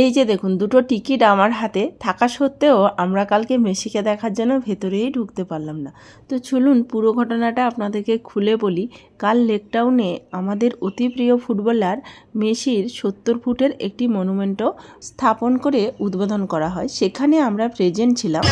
এই যে দেখুন, দুটো টিকিট আমার হাতে থাকা সত্ত্বেও আমরা কালকে মেসিকে দেখার জন্য ভেতরেই ঢুকতে পারলাম না। তো চলুন পুরো ঘটনাটা আপনাদেরকে খুলে বলি। কাল লেকটাউনে আমাদের অতি প্রিয় ফুটবলার মেসির ৭০ ফুটের একটি মনুমেন্টও স্থাপন করে উদ্বোধন করা হয়, সেখানে আমরা প্রেজেন্ট ছিলাম।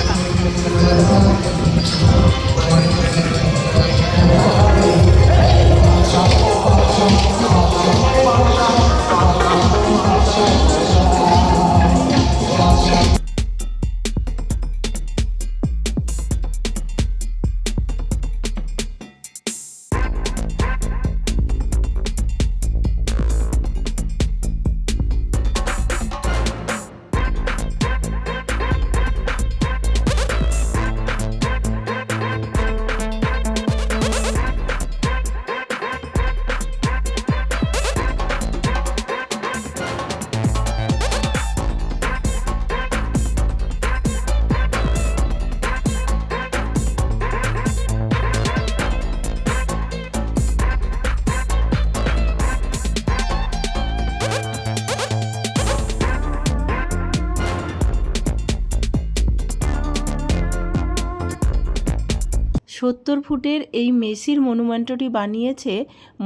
সত্তর ফুটের এই মেসির মনুমেন্টটি বানিয়েছে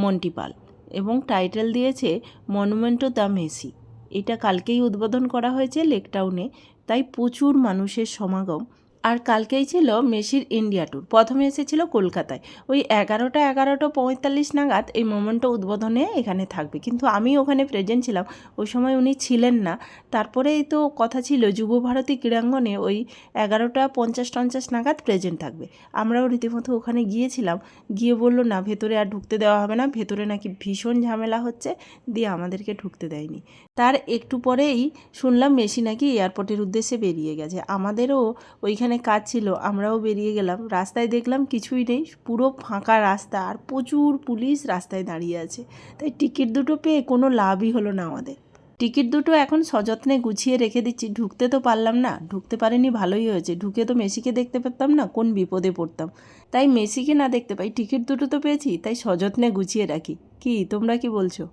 মন্টি পাল এবং টাইটেল দিয়েছে মনুমেন্টো দ্য মেসি। এটা কালকেই উদ্বোধন করা হয়েছে লেকটাউনে, তাই প্রচুর মানুষের সমাগম। আর কালকেই ছিল মেসির ইন্ডিয়া ট্যুর। প্রথমে এসেছিল কলকাতায়, ওই 11:45 নাগাদ এই মোমেন্টো উদ্বোধনে এখানে থাকবে, কিন্তু আমি ওখানে প্রেজেন্ট ছিলাম, ওই সময় উনি ছিলেন না। তারপরেই তো কথা ছিল যুবভারতী ক্রীড়াঙ্গনে ওই 11:50 নাগাদ প্রেজেন্ট থাকবে। আমরাও রীতিমতো ওখানে গিয়েছিলাম, গিয়ে বললো না ভেতরে আর ঢুকতে দেওয়া হবে না, ভেতরে নাকি ভীষণ ঝামেলা হচ্ছে, দিয়ে আমাদেরকে ঢুকতে দেয়নি। তার একটু পরেই শুনলাম মেসি নাকি এয়ারপোর্টের উদ্দেশ্যে বেরিয়ে গেছে। আমাদেরও ওইখানে কাজ ছিল, আমরাও বেরিয়ে গেলাম। রাস্তায় দেখলাম কিছুই নেই, পুরো ফাঁকা রাস্তা, আর প্রচুর পুলিশ রাস্তায় দাঁড়িয়ে আছে। তাই টিকিট দুটো পেয়ে কোনো লাভই হলো না আমাদের। টিকিট দুটো এখন সযত্নে গুছিয়ে রেখে দিচ্ছি। ঢুকতে তো পারলাম না, ঢুকতে পারিনি ভালোই হয়েছে। ঢুকে তো মেসিকে দেখতে পেতাম না, কোন বিপদে পড়তাম। তাই মেসিকে না দেখতে পাই, টিকিট দুটো তো পেয়েছি, তাই সযত্নে গুছিয়ে রাখি। কি তোমরা কি বলছো?